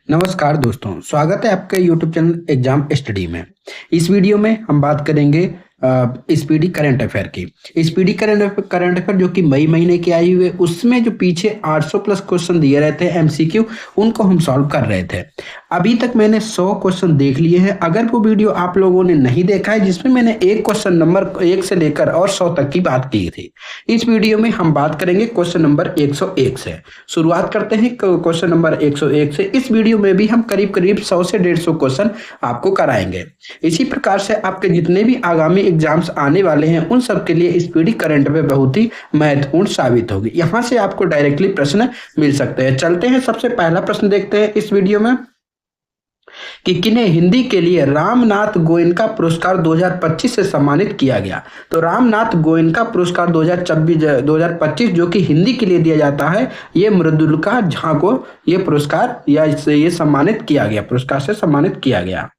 नमस्कार दोस्तों, स्वागत है आपके YouTube चैनल एग्जाम स्टडी में। इस वीडियो में हम बात करेंगे स्पीडी करंट अफेयर की। स्पीडी करंट अफेयर जो कि मई महीने की आई हुई है, उसमें जो पीछे 800 प्लस क्वेश्चन दिए रहते हैं एमसीक्यू, उनको हम सॉल्व कर रहे थे। अभी तक मैंने 100 क्वेश्चन देख लिए हैं। अगर वो वीडियो आप लोगों ने नहीं देखा है, जिसमें मैंने एक क्वेश्चन नंबर 1 से लेकर और 100 तक की बात की थी, इस वीडियो में हम बात करेंगे क्वेश्चन नंबर 101 से। शुरुआत करते हैं क्वेश्चन नंबर 101 से। इस वीडियो में भी हम करीब करीब 100 से 150 क्वेश्चन आपको कराएंगे। इसी प्रकार से आपके जितने भी आगामी एग्जाम्स आने वाले हैं, उन सब के लिए स्पीडी करंट में बहुत ही महत्वपूर्ण साबित होगी। यहां से आपको डायरेक्टली प्रश्न मिल सकते हैं। चलते हैं, सबसे पहला प्रश्न देखते हैं इस वीडियो में कि किन्हें हिंदी के लिए रामनाथ गोयनका पुरस्कार 2025 से सम्मानित किया गया। तो रामनाथ गोयनका पुरस्कार 2025 जो कि हिंदी के लिए दिया जाता है, ये मृदुलका झा को ये पुरस्कार या ये सम्मानित किया गया, पुरस्कार से सम्मानित किया गया।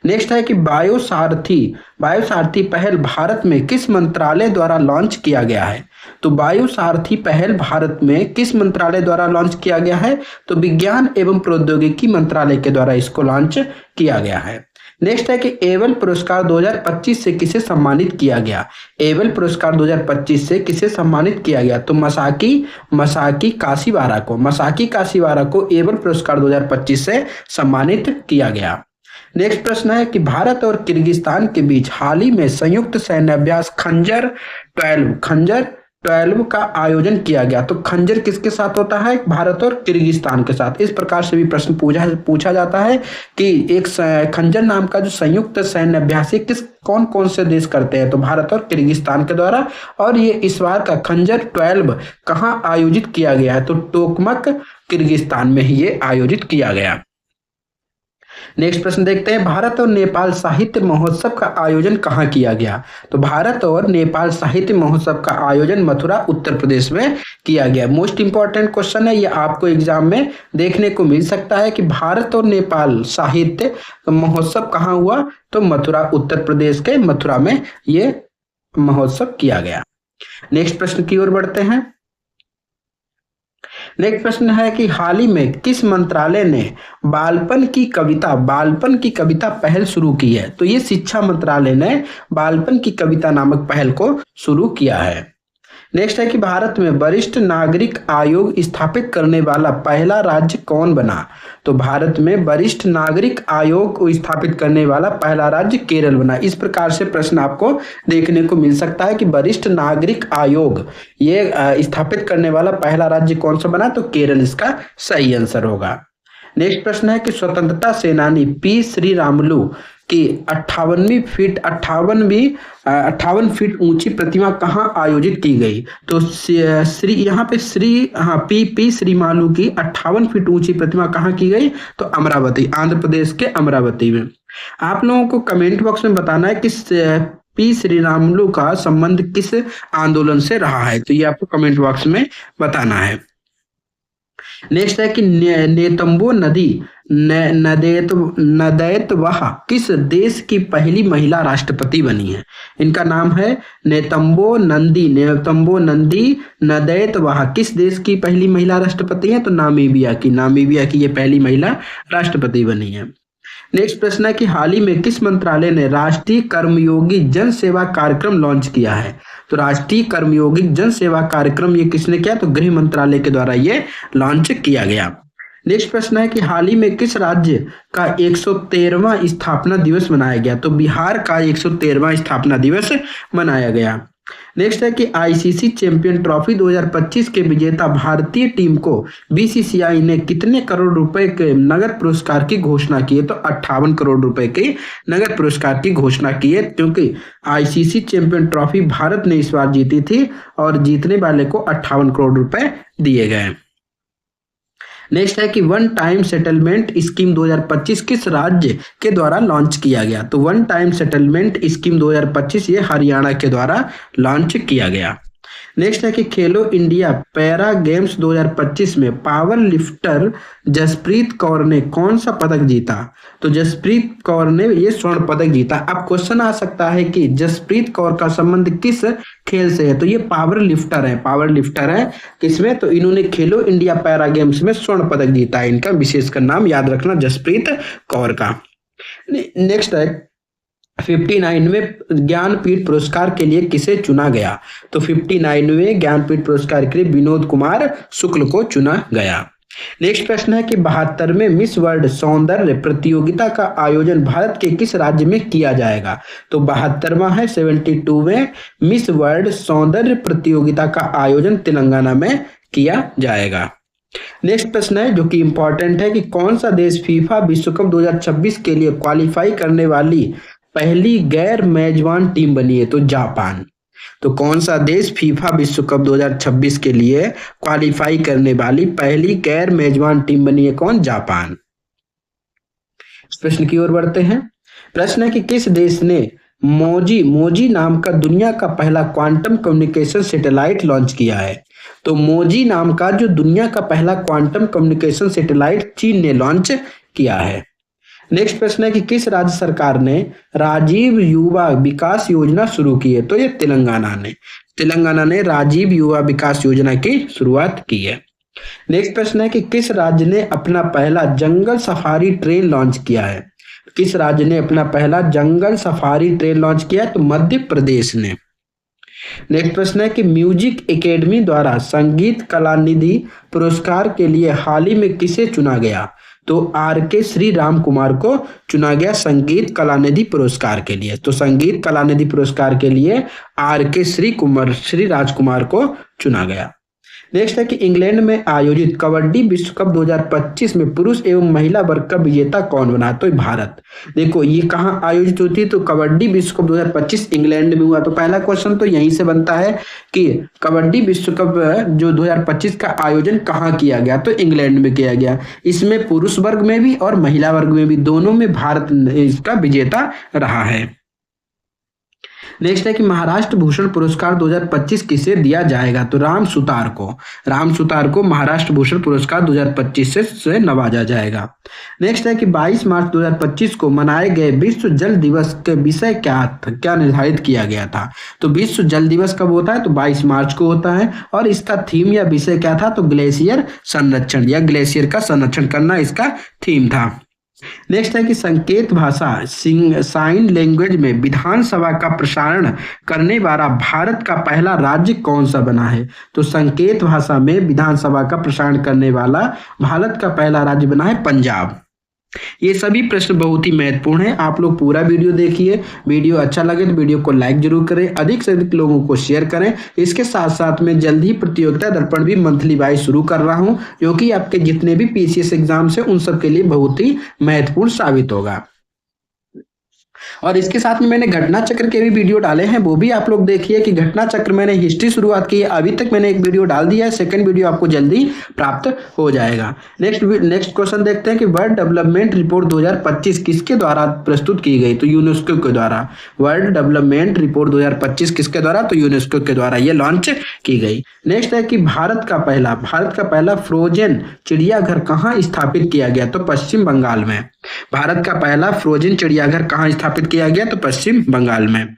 नेक्स्ट है कि वायु सारथी पहल भारत में किस मंत्रालय द्वारा लॉन्च किया गया है। तो वायु सारथी पहल भारत में किस मंत्रालय द्वारा लॉन्च किया गया है। तो विज्ञान एवं प्रौद्योगिकी मंत्रालय के द्वारा इसको लॉन्च किया गया है। नेक्स्ट है कि एबल पुरस्कार 2025 से किसे सम्मानित किया गया। एबल पुरस्कार 2025 से किसे सम्मानित किया गया। तो मसाकी काशीवारा को एबल पुरस्कार 2025 से सम्मानित किया गया। नेक्स्ट प्रश्न है कि भारत और किर्गिस्तान के बीच हाल ही में संयुक्त सैन्य अभ्यास खंजर 12 का आयोजन किया गया। तो खंजर किसके साथ होता है? भारत और किर्गिस्तान के साथ। इस प्रकार से भी प्रश्न पूछा जाता है कि एक खंजर नाम का जो संयुक्त सैन्य अभ्यास कौन कौन से देश करते हैं। तो भारत और किर्गिस्तान के द्वारा। और ये इस बार का खंजर 12 कहाँ आयोजित किया गया है। तो टोकमक किर्गिस्तान में ही ये आयोजित किया गया। नेक्स्ट प्रश्न देखते हैं, भारत और नेपाल साहित्य महोत्सव का आयोजन कहाँ किया गया। तो भारत और नेपाल साहित्य महोत्सव का आयोजन मथुरा उत्तर प्रदेश में किया गया। मोस्ट इंपॉर्टेंट क्वेश्चन है, ये आपको एग्जाम में देखने को मिल सकता है कि भारत और नेपाल साहित्य महोत्सव कहाँ हुआ। तो मथुरा उत्तर प्रदेश के मथुरा में ये महोत्सव किया गया। नेक्स्ट प्रश्न की ओर बढ़ते हैं। नेक्स्ट प्रश्न है कि हाल ही में किस मंत्रालय ने बालपन की कविता पहल शुरू की है। तो ये शिक्षा मंत्रालय ने बालपन की कविता नामक पहल को शुरू किया है। नेक्स्ट है कि भारत में वरिष्ठ नागरिक आयोग स्थापित करने वाला पहला राज्य कौन बना। तो भारत में वरिष्ठ नागरिक आयोग को स्थापित करने वाला पहला राज्य केरल बना। इस प्रकार से प्रश्न आपको देखने को मिल सकता है कि वरिष्ठ नागरिक आयोग ये स्थापित करने वाला पहला राज्य कौन सा बना। तो केरल इसका सही आंसर होगा। नेक्स्ट प्रश्न है कि स्वतंत्रता सेनानी पी श्रीरामुलु की 58 फीट ऊंची प्रतिमा कहाँ आयोजित की गई। तो पी श्रीमालू की 58 फीट ऊंची प्रतिमा कहाँ की गई। तो अमरावती, आंध्र प्रदेश के अमरावती में। आप लोगों को कमेंट बॉक्स में बताना है कि पी श्रीरामुलु का संबंध किस आंदोलन से रहा है। तो ये आपको कमेंट बॉक्स में बताना है। नेक्स्ट है कि नेतंबो नदी नदैतवह किस देश की पहली महिला राष्ट्रपति बनी है। इनका नाम है नेतंबो नंदी नदैतवह किस देश की पहली महिला राष्ट्रपति है। तो नामीबिया की ये पहली महिला राष्ट्रपति बनी है। नेक्स्ट प्रश्न है कि हाल ही में किस मंत्रालय ने राष्ट्रीय कर्मयोगी जन सेवा कार्यक्रम लॉन्च किया है। तो राष्ट्रीय कर्मयोगी जन सेवा कार्यक्रम ये किसने किया। तो गृह मंत्रालय के द्वारा ये लॉन्च किया गया। नेक्स्ट प्रश्न है कि हाल ही में किस राज्य का 113वां स्थापना दिवस मनाया गया। तो बिहार का 113वां स्थापना दिवस मनाया गया। नेक्स्ट है कि आईसीसी चैंपियन ट्रॉफी 2025 के विजेता भारतीय टीम को बीसीसीआई ने कितने करोड़ रुपए के नगद पुरस्कार की घोषणा की है। तो 58 करोड़ रुपए के नगद पुरस्कार की घोषणा की है, क्योंकि आईसीसी चैंपियन ट्रॉफी भारत ने इस बार जीती थी और जीतने वाले को 58 करोड़ रुपए दिए गए। नेक्स्ट है कि वन टाइम सेटलमेंट स्कीम 2025 किस राज्य के द्वारा लॉन्च किया गया। तो वन टाइम सेटलमेंट स्कीम 2025 ये हरियाणा के द्वारा लॉन्च किया गया। नेक्स्ट है कि खेलो इंडिया पैरा गेम्स 2025 में पावर लिफ्टर जसप्रीत कौर ने कौन सा पदक जीता? तो जसप्रीत कौर ने ये स्वर्ण पदक जीता। अब क्वेश्चन आ सकता है कि जसप्रीत कौर का संबंध किस खेल से है? तो ये पावर लिफ्टर है, पावर लिफ्टर है किसमें? तो इन्होंने खेलो इंडिया पैरा गेम्स में स्वर्ण पदक जीता है। इनका विशेषकर नाम याद रखना जसप्रीत कौर का। नेक्स्ट है 59वें ज्ञानपीठ पुरस्कार के लिए किसे चुना गया? तो 59वें ज्ञानपीठ पुरस्कार के लिए विनोद कुमार शुक्ल को चुना गया। नेक्स्ट प्रश्न है कि 72वें मिस वर्ल्ड सौंदर्य प्रतियोगिता का आयोजन भारत के किस राज्य में किया जाएगा? तो 72वां है 72वें मिस वर्ल्ड सौंदर्य प्रतियोगिता का आयोजन तेलंगाना में किया जाएगा। नेक्स्ट प्रश्न है जो कि इंपॉर्टेंट है कि कौन सा देश फीफा विश्व कप 2026 के लिए क्वालिफाई करने वाली पहली गैर मेजबान टीम बनी है? तो जापान। तो कौन सा देश फीफा विश्व कप 2026 के लिए क्वालिफाई करने वाली पहली गैर मेजबान टीम बनी है? कौन? जापान। इस प्रश्न की ओर बढ़ते हैं। प्रश्न है कि किस देश ने मोजी नाम का दुनिया का पहला क्वांटम कम्युनिकेशन सैटेलाइट लॉन्च किया है? तो मोजी नाम का जो दुनिया का पहला क्वांटम कम्युनिकेशन सैटेलाइट चीन ने लॉन्च किया है। नेक्स्ट प्रश्न है कि किस राज्य सरकार ने राजीव युवा विकास योजना शुरू की है? तो ये तेलंगाना ने राजीव युवा विकास योजना की शुरुआत की है। नेक्स्ट प्रश्न है कि किस राज्य ने अपना पहला जंगल सफारी ट्रेन लॉन्च किया है? किस राज्य ने अपना पहला जंगल सफारी ट्रेन लॉन्च किया? तो मध्य प्रदेश ने। नेक्स्ट प्रश्न है कि म्यूजिक एकेडमी द्वारा संगीत कलानिधि पुरस्कार के लिए हाल ही में किसे चुना गया? तो आर.के. श्री राम कुमार को चुना गया संगीत कलानिधि पुरस्कार के लिए। तो संगीत कलानिधि पुरस्कार के लिए आर.के. श्री राजकुमार को चुना गया। नेक्स्ट है कि इंग्लैंड में आयोजित कबड्डी विश्व कप 2025 में पुरुष एवं महिला वर्ग का विजेता कौन बना? तो भारत। देखो ये कहाँ आयोजित होती है? तो कबड्डी विश्व कप 2025 इंग्लैंड में हुआ। तो पहला क्वेश्चन तो यहीं से बनता है कि कबड्डी विश्व कप जो 2025 का आयोजन कहाँ किया गया? तो इंग्लैंड में किया गया। इसमें पुरुष वर्ग में भी और महिला वर्ग में भी, दोनों में भारत इसका विजेता रहा है। नेक्स्ट है कि महाराष्ट्र भूषण पुरस्कार 2025 किसे दिया जाएगा? तो राम सुतार को महाराष्ट्र भूषण पुरस्कार 2025 से नवाजा जाएगा। नेक्स्ट है कि 22 मार्च 2025 को मनाए गए विश्व जल दिवस के विषय क्या निर्धारित किया गया था? तो विश्व जल दिवस कब होता है? तो 22 मार्च को होता है। और इसका थीम या विषय क्या था? तो ग्लेशियर संरक्षण या ग्लेशियर का संरक्षण करना इसका थीम था। नेक्स्ट है कि संकेत भाषा साइन लैंग्वेज में विधानसभा का प्रसारण करने वाला भारत का पहला राज्य कौन सा बना है? तो संकेत भाषा में विधानसभा का प्रसारण करने वाला भारत का पहला राज्य बना है पंजाब। ये सभी प्रश्न बहुत ही महत्वपूर्ण है। आप लोग पूरा वीडियो देखिए। वीडियो अच्छा लगे तो वीडियो को लाइक जरूर करें, अधिक से अधिक लोगों को शेयर करें। इसके साथ साथ में जल्द ही प्रतियोगिता दर्पण भी मंथली वाइज शुरू कर रहा हूं, जो कि आपके जितने भी पीसीएस एग्जाम्स है उन सब के लिए बहुत ही महत्वपूर्ण साबित होगा। और इसके साथ में मैंने घटना चक्र के भी वीडियो डाले हैं, वो भी आप लोग देखिए कि घटना चक्र मैंने हिस्ट्री शुरुआत की है, अभी तक मैंने एक वीडियो डाल दिया है, सेकंड वीडियो आपको जल्दी प्राप्त हो जाएगा। नेक्स्ट क्वेश्चन देखते हैं कि वर्ल्ड डेवलपमेंट रिपोर्ट 2025 किसके द्वारा प्रस्तुत की गई? तो यूनेस्को के द्वारा। वर्ल्ड डेवलपमेंट रिपोर्ट 2025 किसके द्वारा? तो यूनेस्को के द्वारा ये लॉन्च की गई। नेक्स्ट है कि भारत का पहला फ्रोजन चिड़ियाघर कहाँ स्थापित किया गया? तो पश्चिम बंगाल में। भारत का पहला फ्रोजन चिड़ियाघर कहाँ स्थापित किया गया? तो पश्चिम बंगाल में।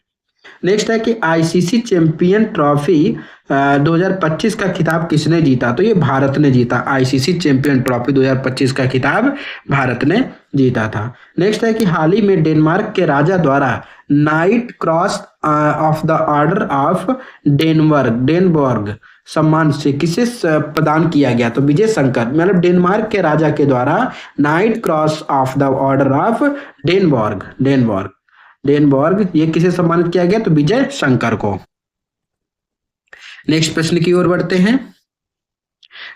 नेक्स्ट है कि आईसीसी चैंपियन ट्रॉफी 2025 का खिताब किसने जीता? तो ये भारत ने जीता। आईसीसी चैंपियन ट्रॉफी 2025 का खिताब भारत ने जीता था। नेक्स्ट है कि हाल ही में डेनमार्क के राजा द्वारा knight cross of the order of Dannebrog सम्मान से किसे प्रदान किया गया? तो विजय शंकर, मतलब डेनमार्क के राजा के द्वारा knight cross of the order of Dannebrog ये किसे सम्मानित किया गया? तो विजय शंकर को। नेक्स्ट प्रश्न की ओर बढ़ते हैं।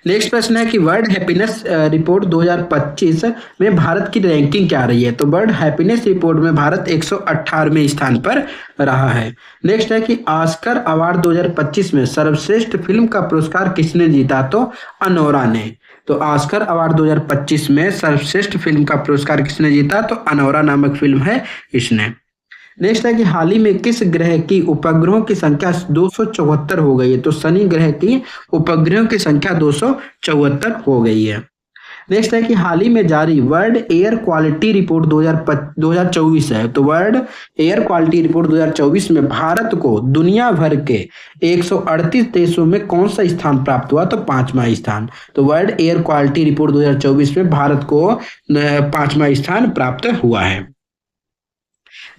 नेक्स्ट प्रश्न है कि वर्ल्ड हैप्पीनेस रिपोर्ट 2025 में भारत की रैंकिंग क्या रही है? तो वर्ल्ड हैप्पीनेस रिपोर्ट में भारत 118वें स्थान पर रहा है। नेक्स्ट है कि ऑस्कर अवार्ड 2025 में सर्वश्रेष्ठ फिल्म का पुरस्कार किसने जीता? तो अनोरा ने। तो ऑस्कर अवार्ड 2025 में सर्वश्रेष्ठ फिल्म का पुरस्कार किसने जीता? तो अनोरा नामक फिल्म है इसने। नेक्स्ट है कि हाल ही में किस ग्रह की उपग्रहों की संख्या 274 हो गई है? तो शनि ग्रह की उपग्रहों की संख्या 274 हो गई है। नेक्स्ट है कि हाल ही में जारी वर्ल्ड एयर क्वालिटी रिपोर्ट 2024 है। तो वर्ल्ड एयर क्वालिटी रिपोर्ट 2024 में भारत को दुनिया भर के 138 देशों में कौन सा स्थान प्राप्त हुआ? तो पांचवा स्थान। तो वर्ल्ड एयर क्वालिटी रिपोर्ट 2024 में भारत को पांचवा स्थान प्राप्त हुआ है।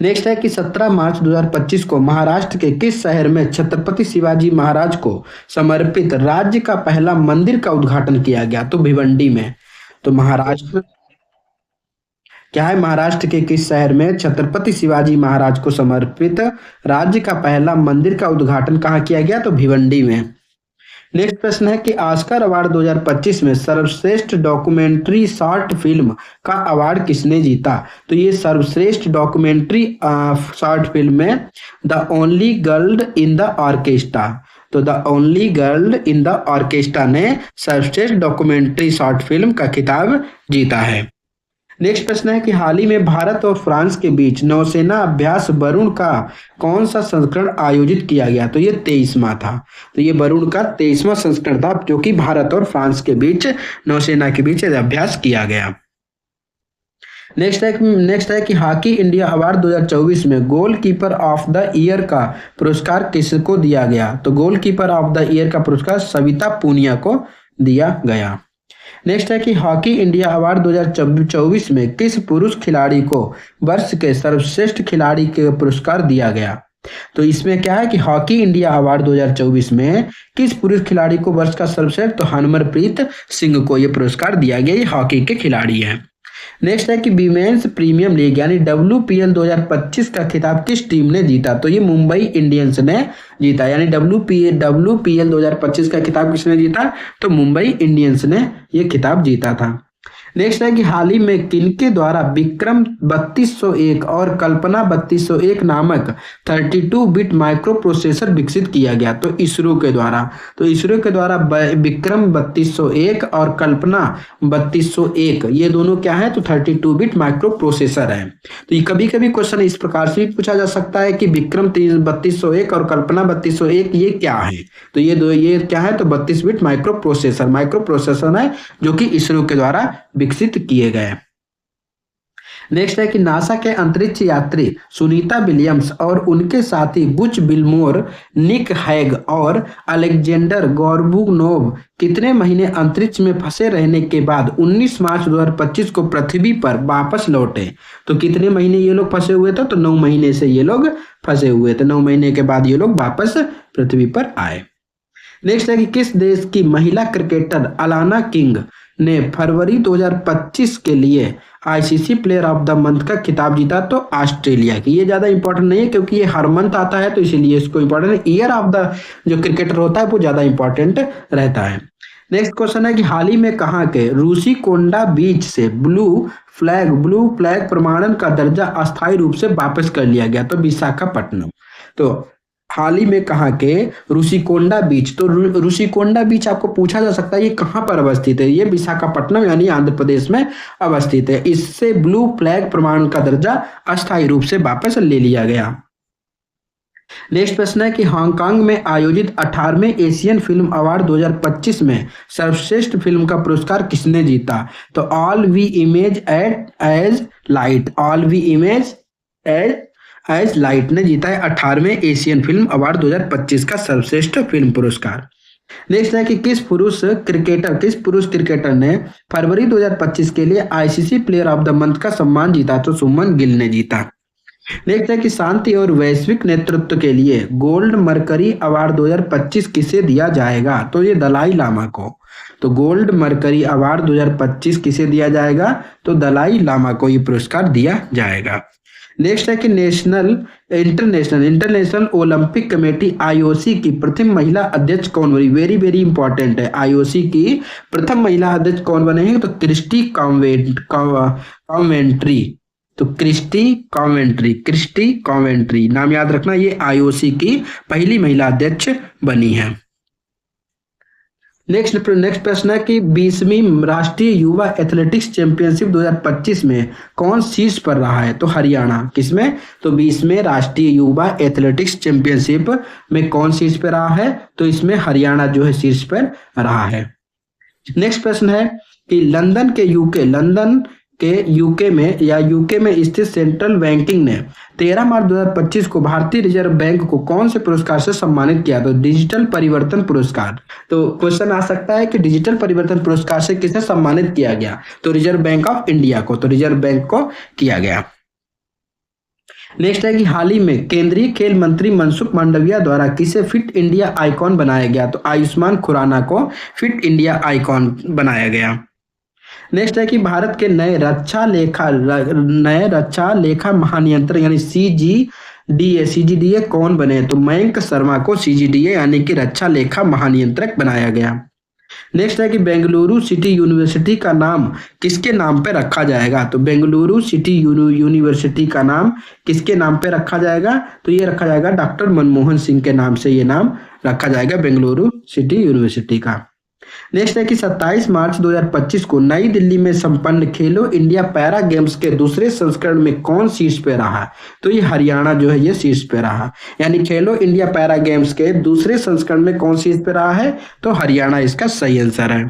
नेक्स्ट है कि 17 मार्च 2025 को महाराष्ट्र के किस शहर में छत्रपति शिवाजी महाराज को समर्पित राज्य का पहला मंदिर का उद्घाटन किया गया? तो भिवंडी में। तो महाराष्ट्र क्या है? महाराष्ट्र के किस शहर में छत्रपति शिवाजी महाराज को समर्पित राज्य का पहला मंदिर का उद्घाटन कहाँ किया गया? तो भिवंडी में। नेक्स्ट प्रश्न है कि ऑस्कर अवार्ड 2025 में सर्वश्रेष्ठ डॉक्यूमेंट्री शॉर्ट फिल्म का अवार्ड किसने जीता? तो ये सर्वश्रेष्ठ डॉक्यूमेंट्री शॉर्ट फिल्म में the only girl in the orchestra. तो the only girl in the orchestra ने सर्वश्रेष्ठ डॉक्यूमेंट्री शॉर्ट फिल्म का खिताब जीता है। नेक्स्ट प्रश्न है कि हाल ही में भारत और फ्रांस के बीच नौसेना अभ्यास वरुण का कौन सा संस्करण आयोजित किया गया? तो ये 23वां था। तो ये वरुण का 23वां संस्करण था जो कि भारत और फ्रांस के बीच नौसेना के बीच अभ्यास किया गया। नेक्स्ट है कि हॉकी इंडिया अवार्ड 2024 में गोलकीपर ऑफ द ईयर का पुरस्कार किसको दिया गया? तो गोलकीपर ऑफ द ईयर का पुरस्कार सविता पूनिया को दिया गया। नेक्स्ट है कि हॉकी इंडिया अवार्ड 2024 में किस पुरुष खिलाड़ी को वर्ष के सर्वश्रेष्ठ खिलाड़ी के पुरस्कार दिया गया? तो इसमें क्या है कि हॉकी इंडिया अवार्ड 2024 में किस पुरुष खिलाड़ी को वर्ष का सर्वश्रेष्ठ? तो हरमनप्रीत सिंह को यह पुरस्कार दिया गया। ये हॉकी के खिलाड़ी हैं। नेक्स्ट है कि विमेंस प्रीमियम लीग यानी WPL 2025 का खिताब किस टीम ने जीता? तो ये मुंबई इंडियंस ने जीता। यानी WPL 2025 का खिताब किसने जीता? तो मुंबई इंडियंस ने यह खिताब जीता था। नेक्स्ट है कि हाल ही में किनके द्वारा विक्रम 3201 और कल्पना 3201 नामक 32 बिट माइक्रो प्रोसेसर विकसित किया गया? तो इसरो के द्वारा। तो इसरो के द्वारा विक्रम 3201 और कल्पना 3201 ये दोनों क्या है? तो 32 बिट माइक्रो प्रोसेसर है। तो ये कभी कभी क्वेश्चन इस प्रकार से भी पूछा जा सकता है कि विक्रम 3201 और कल्पना 3201 ये क्या है? तो ये क्या है? तो 32 बिट माइक्रो प्रोसेसर है जो कि इसरो के द्वारा विकसित किए गए। नेक्स्ट है कि नासा के अंतरिक्ष यात्री सुनीता विलियम्स और उनके साथी बुच विल्मोर, निक हैग और अलेक्जेंडर गोर्बुनोव कितने महीने अंतरिक्ष में फंसे रहने के बाद 19 मार्च 2025 को पृथ्वी पर वापस लौटे? तो कितने महीने ये लोग फंसे हुए थे? तो 9 महीने से ये लोग फंसे हुए थे। 9 महीने के बाद ये लोग वापस पृथ्वी पर आए। नेक्स्ट है कि किस देश की महिला क्रिकेटर अलाना किंग ने फरवरी 2025 के लिए ICC player of the month का खिताब जीता? तो ऑस्ट्रेलिया की। ये ज्यादा इंपॉर्टेंट नहीं है क्योंकि ये हर मंथ आता है तो इसीलिए इसको इंपॉर्टेंट है। ईयर ऑफ द जो क्रिकेटर होता है वो ज्यादा इंपॉर्टेंट रहता है। नेक्स्ट क्वेश्चन है कि हाल ही में कहाँ के रूसी कोंडा बीच से ब्लू फ्लैग प्रमाणन का दर्जा अस्थायी रूप से वापस कर लिया गया? तो विशाखापट्टनम। तो हाल ही में कहाँ के ऋषिकोंडा बीच? तो ऋषिकोंडा बीच आपको पूछा जा सकता है ये कहाँ पर अवस्थित है? ये विशाखापट्टनम यानी आंध्र प्रदेश में अवस्थित है। इससे ब्लू फ्लैग प्रमाण का दर्जा अस्थायी रूप से वापस ले लिया गया। नेक्स्ट प्रश्न है कि हांगकांग में आयोजित 18वें एशियन फिल्म अवार्ड 2025 में सर्वश्रेष्ठ फिल्म का पुरस्कार किसने जीता? तो all we image as light ने जीता है 18वें एशियन फिल्म अवार्ड 2025 का सर्वश्रेष्ठ फिल्म पुरस्कार। नेक्स्ट है कि किस पुरुष क्रिकेटर ने फरवरी 2025 के लिए ICC player of the month का सम्मान जीता? तो सुमन गिल ने जीता। नेक्स्ट है कि शांति और वैश्विक नेतृत्व के लिए गोल्ड मरकरी अवार्ड 2025 किसे दिया जाएगा? तो ये दलाई लामा को। तो गोल्ड मरकरी अवार्ड 2025 किसे दिया जाएगा? तो दलाई लामा को ये पुरस्कार दिया जाएगा। नेक्स्ट है कि इंटरनेशनल ओलंपिक कमेटी आईओसी की प्रथम महिला अध्यक्ष कौन बनी? वेरी वेरी इंपॉर्टेंट है। आईओसी की प्रथम महिला अध्यक्ष कौन बने हैं? तो क्रिस्टी कॉन्वेंट्री नाम याद रखना। ये आईओसी की पहली महिला अध्यक्ष बनी है। नेक्स्ट प्रश्न है कि 20वीं राष्ट्रीय युवा एथलेटिक्स चैंपियनशिप 2025 में कौन शीर्ष पर रहा है? तो हरियाणा। किसमें? तो 20वें राष्ट्रीय युवा एथलेटिक्स चैंपियनशिप में कौन शीर्ष पर रहा है? तो इसमें हरियाणा जो है शीर्ष पर रहा है। नेक्स्ट प्रश्न है कि लंदन के यूके में या यूके में स्थित सेंट्रल बैंकिंग ने 13 मार्च 2025 को भारतीय रिजर्व बैंक को कौन से पुरस्कार से सम्मानित किया? तो डिजिटल परिवर्तन पुरस्कार। तो क्वेश्चन आ सकता है कि डिजिटल परिवर्तन पुरस्कार से किसे सम्मानित किया गया? तो रिजर्व बैंक ऑफ इंडिया को। तो रिजर्व बैंक को किया गया। नेक्स्ट है कि हाल ही में केंद्रीय खेल मंत्री मनसुख मांडविया द्वारा किसे फिट इंडिया आइकॉन बनाया गया? तो आयुष्मान खुराना को फिट इंडिया आइकॉन बनाया गया। नेक्स्ट है कि भारत के नए रक्षा लेखा महानियंत्रक यानी सीजीडीए कौन बने? तो मयंक शर्मा को सीजीडीए यानी कि रक्षा लेखा महानियंत्रक बनाया गया। नेक्स्ट है कि बेंगलुरु सिटी यूनिवर्सिटी का नाम किसके नाम पे रखा जाएगा? तो बेंगलुरु सिटी यूनिवर्सिटी का नाम किसके नाम पे रखा जाएगा? तो ये रखा जाएगा डॉक्टर मनमोहन सिंह के नाम से ये नाम रखा जाएगा बेंगलुरु सिटी यूनिवर्सिटी का। नेक्स्ट है कि 27 मार्च 2025 को नई दिल्ली में संपन्न खेलो इंडिया पैरा गेम्स के दूसरे संस्करण में कौन शीर्ष पे रहा? तो ये हरियाणा जो है ये शीर्ष पे रहा। यानी खेलो इंडिया पैरा गेम्स के दूसरे संस्करण में कौन शीर्ष पे रहा है? तो हरियाणा इसका सही आंसर है।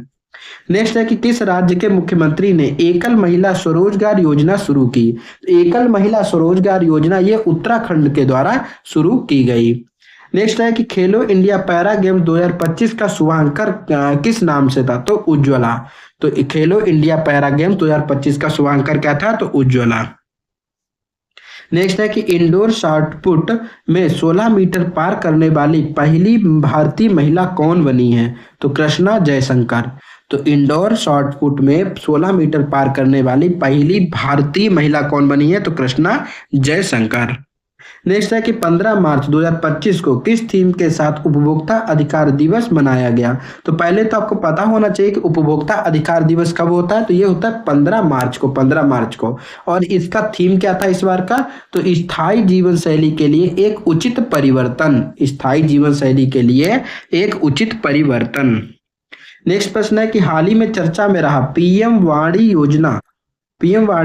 नेक्स्ट है कि किस राज्य के मुख्यमंत्री ने एकल महिला स्वरोजगार योजना शुरू की? एकल महिला स्वरोजगार योजना ये उत्तराखंड के द्वारा शुरू की गई। नेक्स्ट है कि खेलो इंडिया पैरा गेम्स 2025 का शुभांकर किस नाम से था? तो उज्ज्वला। तो खेलो इंडिया पैरा गेम्स 2025 का शुभांकर क्या था? तो उज्ज्वला। नेक्स्ट है कि इंडोर शॉटपुट में 16 मीटर पार करने वाली पहली भारतीय महिला कौन बनी है? तो कृष्णा जयशंकर। तो इंडोर शॉटपुट में 16 मीटर पार करने वाली पहली भारतीय महिला कौन बनी है? तो कृष्णा जयशंकर। नेक्स्ट है कि 15 मार्च 2025 को किस थीम के साथ उपभोक्ता अधिकार दिवस मनाया गया? तो पहले तो आपको पता होना चाहिए कि उपभोक्ता अधिकार दिवस कब होता है। तो ये होता है 15 मार्च को। और इसका थीम क्या था इस बार का? तो स्थायी जीवन शैली के लिए एक उचित परिवर्तन। स्थायी जीवन शैली के लिए एक उचित परिवर्तन। नेक्स्ट प्रश्न है कि हाल ही में चर्चा में रहा पीएम वाणी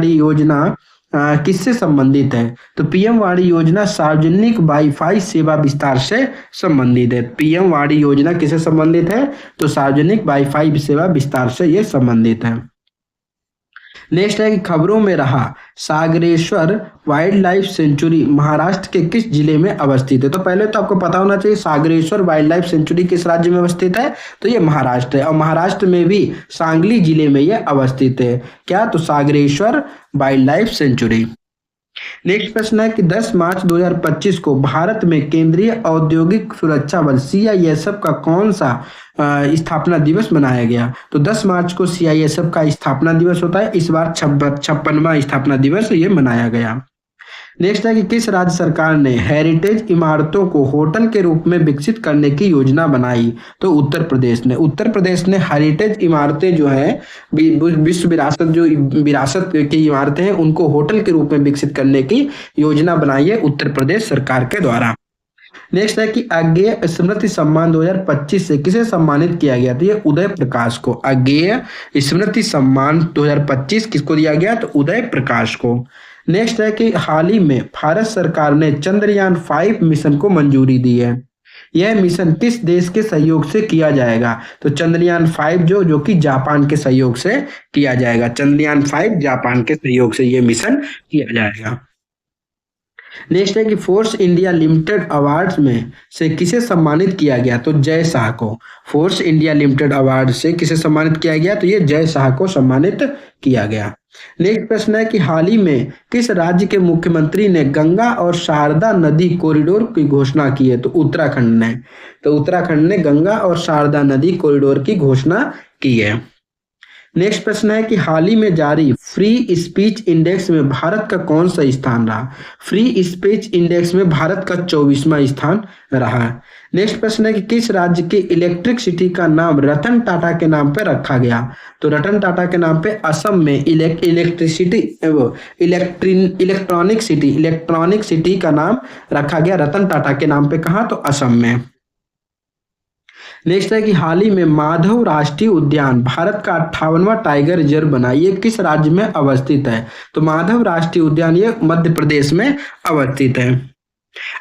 योजना किससे संबंधित है? तो पीएम वाणी योजना सार्वजनिक वाईफाई सेवा विस्तार से संबंधित है। पीएम वाणी योजना किससे संबंधित है? तो सार्वजनिक वाईफाई सेवा विस्तार से ये संबंधित है। नेक्स्ट है कि खबरों में रहा Sagareshwar wild life sanctuary Maharashtra के किस जिले में अवस्थित है? तो पहले तो आपको पता होना चाहिए सागरेश्वर वाइल्ड लाइफ सेंचुरी किस राज्य में अवस्थित है? तो ये महाराष्ट्र है। और महाराष्ट्र में भी सांगली जिले में ये अवस्थित है। क्या? तो Sagareshwar wild life sanctuary. Next प्रश्न है कि 10 मार्च 2025 को भारत में केंद्रीय औद्योगिक सुरक्षा बल सीआईएसएफ का कौन सा स्थापना दिवस मनाया गया? तो 10 मार्च को सीआईएसएफ का स्थापना दिवस होता है। इस बार 56वां स्थापना दिवस ये मनाया गया। नेक्स्ट है कि किस राज्य सरकार ने हेरिटेज इमारतों को होटल के रूप में विकसित करने की योजना बनाई? तो उत्तर प्रदेश ने हेरिटेज इमारतें जो है विश्व विरासत की इमारतें हैं उनको होटल के रूप में विकसित करने की योजना बनाई है उत्तर प्रदेश सरकार के द्वारा। नेक्स्ट है कि अज्ञेय स्मृति सम्मान 2025 से किसे सम्मानित किया गया? तो ये उदय प्रकाश को। अज्ञेय स्मृति सम्मान 2025 किसको दिया गया? तो उदय प्रकाश को। नेक्स्ट है कि हाल ही में भारत सरकार ने चंद्रयान 5 मिशन को मंजूरी दी है। यह मिशन किस देश के सहयोग से किया जाएगा? तो चंद्रयान 5 जो कि जापान के सहयोग से किया जाएगा। चंद्रयान 5 जापान के सहयोग से यह मिशन किया जाएगा। नेक्स्ट है कि फोर्स इंडिया लिमिटेड अवार्ड्स में से किसे सम्मानित किया गया? तो जय शाह को। फोर्स इंडिया लिमिटेड अवार्ड से किसे सम्मानित किया गया? तो ये जय शाह को सम्मानित किया गया। नेक्स्ट प्रश्न है कि हाल ही में किस राज्य के मुख्यमंत्री ने गंगा और शारदा नदी कॉरिडोर की घोषणा की है? तो उत्तराखंड ने। तो उत्तराखंड ने गंगा और शारदा नदी कॉरिडोर की घोषणा की है। नेक्स्ट प्रश्न है कि हाल ही में जारी फ्री स्पीच इंडेक्स में भारत का कौन सा स्थान रहा? फ्री स्पीच इंडेक्स में भारत का 24वां स्थान रहा। नेक्स्ट प्रश्न है कि किस राज्य की इलेक्ट्रिक सिटी का नाम रतन टाटा के नाम पर रखा गया? तो रतन टाटा के नाम पे असम में इलेक्ट्रॉनिक सिटी का नाम रखा गया रतन टाटा के नाम पे। कहाँ? तो असम में। नेक्स्ट है कि हाल ही में माधव राष्ट्रीय उद्यान भारत का 58वां टाइगर रिजर्व बना, ये किस राज्य में अवस्थित है? तो माधव राष्ट्रीय उद्यान ये मध्य प्रदेश में अवस्थित है।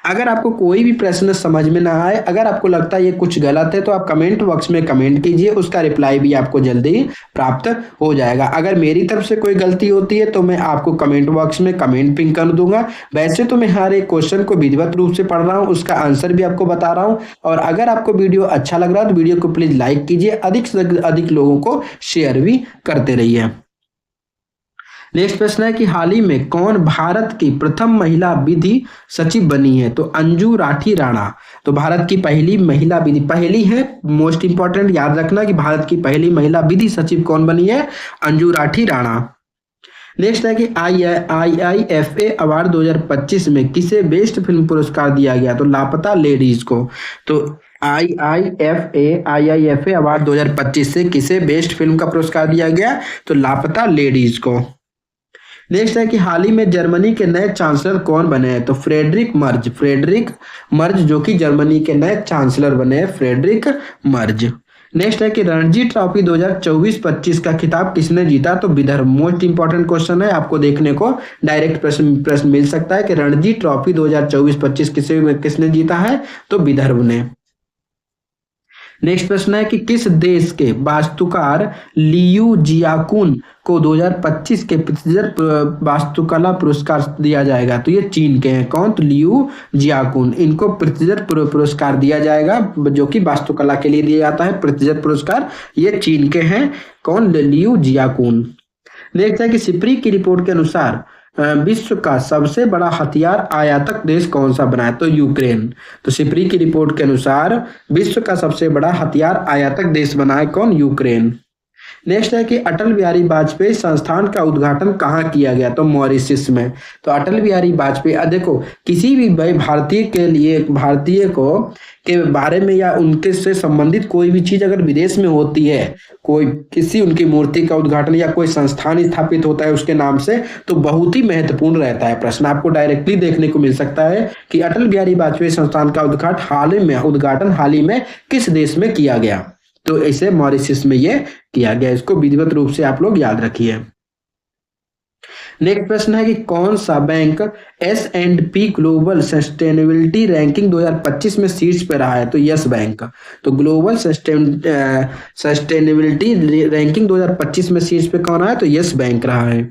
अगर आपको कोई भी प्रश्न समझ में ना आए, अगर आपको लगता है ये कुछ गलत है, तो आप कमेंट बॉक्स में कमेंट कीजिए, उसका रिप्लाई भी आपको जल्दी प्राप्त हो जाएगा। अगर मेरी तरफ से कोई गलती होती है तो मैं आपको कमेंट बॉक्स में कमेंट पिन कर दूंगा। वैसे तो मैं हर एक क्वेश्चन को विधिवत रूप से पढ़ रहा हूँ, उसका आंसर भी आपको बता रहा हूँ। और अगर आपको वीडियो अच्छा लग रहा है तो वीडियो को प्लीज लाइक कीजिए, अधिक से अधिक लोगों को शेयर भी करते रहिए। नेक्स्ट प्रश्न है कि हाल ही में कौन भारत की प्रथम महिला विधि सचिव बनी है? तो अंजू राठी राणा। तो भारत की पहली महिला विधि, पहली है, मोस्ट इंपॉर्टेंट याद रखना कि भारत की पहली महिला विधि सचिव कौन बनी है? अंजू राठी राणा। नेक्स्ट है कि IIFA अवार्ड 2025 में किसे बेस्ट फिल्म पुरस्कार दिया गया? तो लापता लेडीज को। तो IIFA अवार्ड 2025 से किसे बेस्ट फिल्म का पुरस्कार दिया गया? तो लापता लेडीज को। नेक्स्ट है कि हाल ही में जर्मनी के नए चांसलर कौन बने हैं? तो फ्रेडरिक मर्ज जो कि जर्मनी के नए चांसलर बने हैं, फ्रेडरिक मर्ज। नेक्स्ट है कि रणजी ट्रॉफी 2024-25 का खिताब किसने जीता? तो विदर्भ। मोस्ट इंपॉर्टेंट क्वेश्चन है, आपको देखने को डायरेक्ट प्रश्न मिल सकता है कि रणजी ट्रॉफी 2024-25 किसने जीता है? तो विदर्भ ने। नेक्स्ट प्रश्न है कि किस देश के वास्तुकार लियू जियाकुन को 2025 के प्रतिशत वास्तुकला पुरस्कार दिया जाएगा? तो ये चीन के हैं। कौन? तो लियू जियाकुन, इनको प्रतिशत पुरस्कार दिया जाएगा, जो कि वास्तुकला के लिए दिया जाता है प्रतिशत पुरस्कार, ये चीन के हैं। कौन? लियू जियाकुन। नेक्स्ट है कि सिप्री की रिपोर्ट के अनुसार विश्व का सबसे बड़ा हथियार आयातक देश कौन सा बना है? तो यूक्रेन। तो सिप्री की रिपोर्ट के अनुसार विश्व का सबसे बड़ा हथियार आयातक देश बना है। कौन? यूक्रेन। नेक्स्ट है कि अटल बिहारी वाजपेयी संस्थान का उद्घाटन कहाँ किया गया? तो मॉरिशस में। तो अटल बिहारी वाजपेयी, देखो किसी भी भाई भारतीय के लिए, भारतीय को के बारे में या उनके से संबंधित कोई भी चीज अगर विदेश में होती है, कोई किसी उनकी मूर्ति का उद्घाटन या कोई संस्थान स्थापित होता है उसके नाम से, तो बहुत ही महत्वपूर्ण रहता है। प्रश्न आपको डायरेक्टली देखने को मिल सकता है कि अटल बिहारी वाजपेयी संस्थान का उद्घाटन हाल ही में किस देश में किया गया? तो ऐसे मॉरिशस में ये किया गया। इसको विधिवत रूप से आप लोग याद रखिए। नेक्स्ट प्रश्न है कि कौन सा bank S&P global sustainability ranking 2025 में शीर्ष पे रहा है? तो यस बैंक। तो ग्लोबल सस्टेनेबिलिटी रैंकिंग 2025 में शीर्ष पे कौन है? तो यस बैंक रहा है।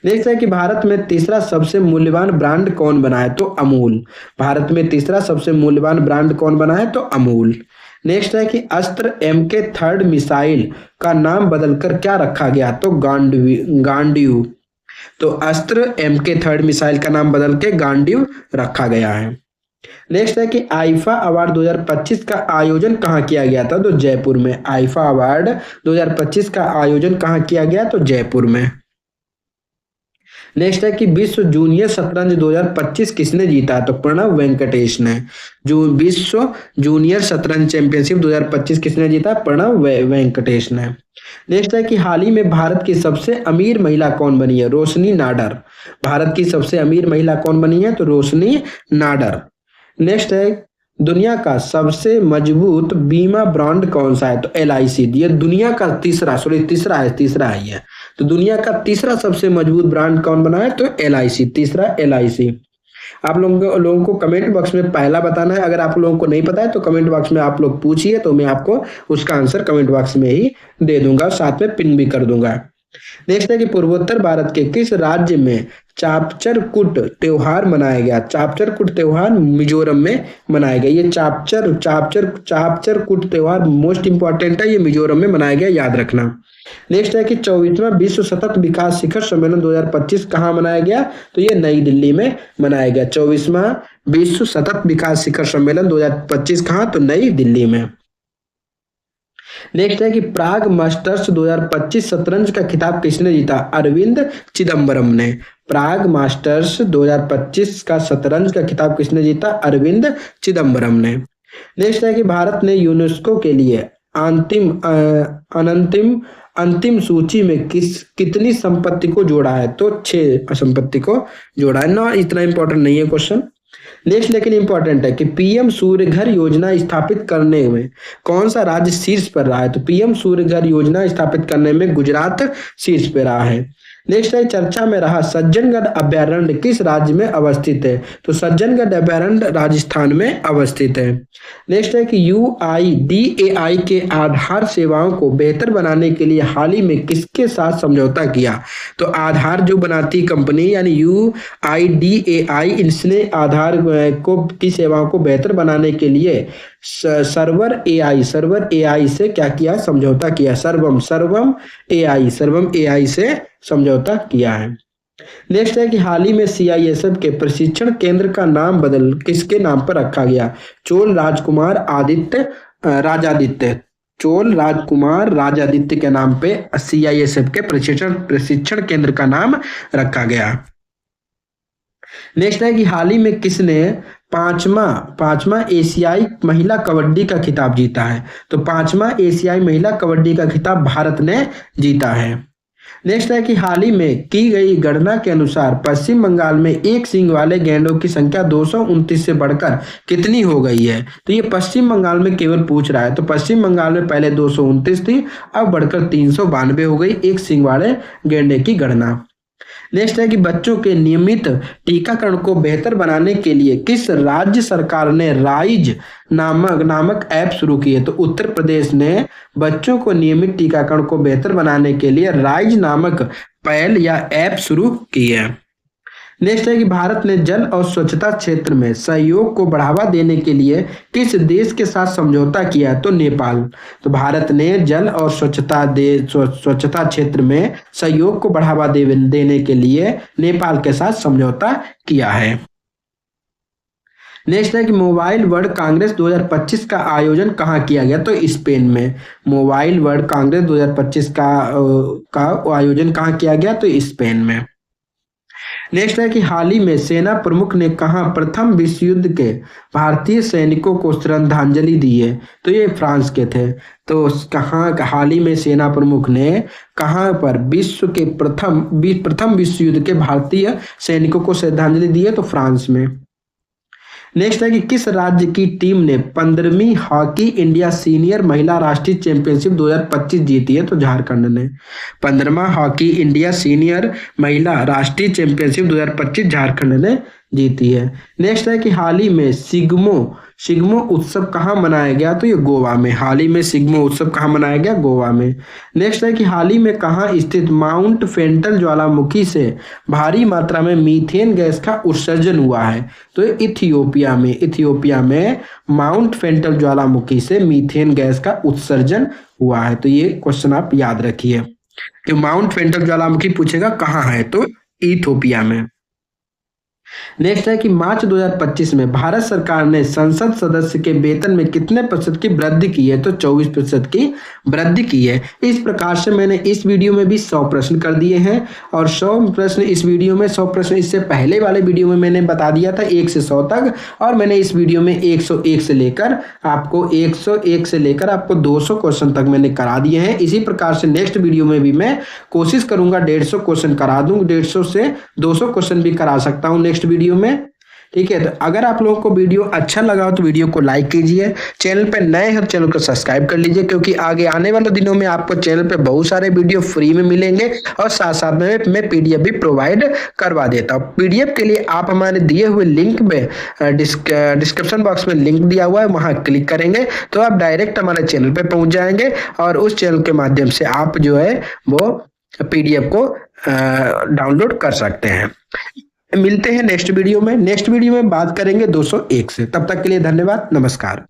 नेक्स्ट है कि भारत में तीसरा सबसे मूल्यवान ब्रांड कौन बना है? तो अमूल। भारत में तीसरा सबसे मूल्यवान ब्रांड कौन बना है? तो अमूल। नेक्स्ट है कि अस्त्र MK3 मिसाइल का नाम बदलकर क्या रखा गया? तो गांडीव। तो अस्त्र MK3 मिसाइल का नाम बदल के गांडीव रखा गया है। नेक्स्ट है कि आईफा अवार्ड 2025 का आयोजन कहाँ किया गया था? तो जयपुर में। आईफा अवार्ड 2025 का आयोजन कहाँ किया गया? तो जयपुर में। नेक्स्ट है कि विश्व जूनियर शतरंज 2025 किसने जीता? तो प्रणव वेंकटेश ने। जो विश्व जूनियर शतरंज चैंपियनशिप 2025 किसने जीता? प्रणव वेंकटेश ने। नेक्स्ट है कि हाल ही में भारत की सबसे अमीर महिला कौन बनी है? रोशनी नाडर। भारत की सबसे अमीर महिला कौन बनी है? तो रोशनी नाडर। नेक्स्ट है दुनिया का सबसे मजबूत बीमा ब्रांड कौन सा है? तो LIC। ये दुनिया का तीसरा है ये। तो दुनिया का तीसरा सबसे मजबूत ब्रांड कौन बना है? तो LIC, तीसरा LIC। आप लोगों को कमेंट बॉक्स में पहला बताना है। अगर आप लोगों को नहीं पता है तो कमेंट बॉक्स में आप लोग पूछिए, तो मैं आपको उसका आंसर कमेंट बॉक्स में ही दे दूंगा, साथ में पिन भी कर दूंगा। नेक्स्ट है कि पूर्वोत्तर भारत के किस राज्य में चापचरकुट त्योहार मनाया गया? चापचरकुट त्योहार मिजोरम में मनाया गया। ये चापचरकुट त्योहार मोस्ट इंपॉर्टेंट है, ये मिजोरम में मनाया गया, याद रखना। नेक्स्ट है कि 24वां विश्व सतत विकास शिखर सम्मेलन 2025 कहाँ मनाया गया? तो ये नई दिल्ली में मनाया गया। 24वां विश्व सतत विकास शिखर सम्मेलन 2025 कहाँ? तो नई दिल्ली में। नेक्स्ट है कि प्राग मास्टर्स 2025 शतरंज का खिताब किसने जीता? अरविंद चिदम्बरम ने। प्राग मास्टर्स 2025 का शतरंज का खिताब किसने जीता? अरविंद चिदम्बरम ने। नेक्स्ट है कि भारत ने यूनेस्को के लिए अंतिम सूची में कितनी संपत्ति को जोड़ा है? तो 6 संपत्ति को जोड़ा है ना। इतना इंपॉर्टेंट नहीं है क्वेश्चन। नेक्स्ट लेकिन इंपॉर्टेंट है कि पीएम सूर्य घर योजना स्थापित करने में कौन सा राज्य शीर्ष पर रहा है? तो पीएम सूर्य घर योजना स्थापित करने में गुजरात शीर्ष पे रहा है। नेक्स्ट है चर्चा में रहा सज्जनगढ़ अभयारण्य किस राज्य में अवस्थित है? तो सज्जनगढ़ अभयारण्य राजस्थान में अवस्थित है। नेक्स्ट है कि UIDAI के आधार सेवाओं को बेहतर बनाने के लिए हाल ही में किसके साथ समझौता किया? तो आधार जो बनाती कंपनी यानी UIDAI इसने आधार को की सेवाओं को बेहतर बनाने के लिए सर्वर AI से क्या किया? समझौता किया। सर्वम AI से समझौता किया है। नेक्स्ट है कि हाल ही में CISF के प्रशिक्षण केंद्र का नाम बदल किसके नाम पर रखा गया? चोल राजकुमार राजादित्य के नाम पे CISF के प्रशिक्षण केंद्र का नाम रखा गया। नेक्स्ट है कि हाल ही में किसने पांचवा एशियाई महिला कबड्डी का खिताब जीता है? तो पांचवा एशियाई महिला कबड्डी का खिताब भारत ने जीता है। नेक्स्ट है कि हाल ही में की गई गणना के अनुसार पश्चिम बंगाल में एक सींग वाले गैंडों की संख्या 229 से बढ़कर कितनी हो गई है? तो ये पश्चिम बंगाल में केवल पूछ रहा है। तो पश्चिम बंगाल में पहले 229 थी, अब बढ़कर 392 हो गई एक सींग वाले गैंडे की गणना। नेक्स्ट है कि बच्चों के नियमित टीकाकरण को बेहतर बनाने के लिए किस राज्य सरकार ने राइज नामक ऐप शुरू की है? तो उत्तर प्रदेश ने बच्चों को नियमित टीकाकरण को बेहतर बनाने के लिए राइज नामक पहल या ऐप शुरू की है। नेक्स्ट है कि भारत ने जल और स्वच्छता क्षेत्र में सहयोग को बढ़ावा देने के लिए किस देश के साथ समझौता किया? तो नेपाल। तो भारत ने जल और स्वच्छता क्षेत्र में सहयोग को बढ़ावा देने के लिए नेपाल के साथ समझौता किया है। नेक्स्ट है कि मोबाइल वर्ल्ड कांग्रेस 2025 का आयोजन कहाँ किया गया? तो स्पेन में। मोबाइल वर्ल्ड कांग्रेस 2025 का आयोजन कहाँ किया गया? तो स्पेन में। नेक्स्ट है कि हाल ही में सेना प्रमुख ने कहा प्रथम विश्व युद्ध के भारतीय सैनिकों को श्रद्धांजलि दी है? तो ये फ्रांस के थे। तो कहाँ हाल ही में सेना प्रमुख ने कहाँ पर विश्व के प्रथम विश्व युद्ध के भारतीय सैनिकों को श्रद्धांजलि दी है? तो फ्रांस में। नेक्स्ट है कि किस राज्य की टीम ने 15वीं हॉकी इंडिया सीनियर महिला राष्ट्रीय चैंपियनशिप 2025 जीती है? तो झारखंड ने। 15वां हॉकी इंडिया सीनियर महिला राष्ट्रीय चैंपियनशिप 2025 झारखंड ने जीती है। नेक्स्ट है कि हाल ही में सिग्मो उत्सव कहाँ मनाया गया? तो ये गोवा में। हाल ही में सिग्मो उत्सव कहाँ मनाया गया? गोवा में। नेक्स्ट है कि हाल ही में कहाँ स्थित माउंट फेंटल ज्वालामुखी से भारी मात्रा में मीथेन गैस का उत्सर्जन हुआ है? तो इथियोपिया में माउंट फेंटल ज्वालामुखी से मीथेन गैस का उत्सर्जन हुआ है। तो ये क्वेश्चन आप याद रखिए कि माउंट फेंटल ज्वालामुखी पूछेगा कहाँ है? तो इथियोपिया में। नेक्स्ट है कि मार्च 2025 में भारत सरकार ने संसद सदस्य के वेतन में कितने प्रतिशत की वृद्धि की है? तो 24% की वृद्धि की है। इस प्रकार से मैंने इस वीडियो में भी 100 प्रश्न कर दिए हैं और 100 प्रश्न इस वीडियो में 100 प्रश्न इससे पहले वाले वीडियो में मैंने बता दिया था 1 से 100 तक, और मैंने इस वीडियो में 101 से लेकर आपको 200 क्वेश्चन तक मैंने करा दिए हैं। इसी प्रकार से नेक्स्ट वीडियो में भी मैं कोशिश करूंगा 150 क्वेश्चन करा दूं, 150 से 200 क्वेश्चन भी करा सकता हूं नेक्स्ट वीडियो में। ठीक है, तो अगर आप लोगों को वीडियो अच्छा लगा हो तो वीडियो को लाइक कीजिए, चैनल पे नए हैं तो चैनल को सब्सक्राइब कर लीजिए, क्योंकि आगे आने वाले दिनों में आपको चैनल पे बहुत सारे वीडियो फ्री में मिलेंगे और साथ साथ में मैं PDF भी प्रोवाइड करवा देता हूँ। PDF के लिए आप हमारे दिए हुए लिंक में डिस्क्रिप्शन बॉक्स में लिंक दिया हुआ है, वहां क्लिक करेंगे तो आप डायरेक्ट हमारे चैनल पे पहुंच जाएंगे और उस चैनल के माध्यम से आप जो है वो PDF को डाउनलोड कर सकते हैं। मिलते हैं नेक्स्ट वीडियो में बात करेंगे 201 से। तब तक के लिए धन्यवाद, नमस्कार।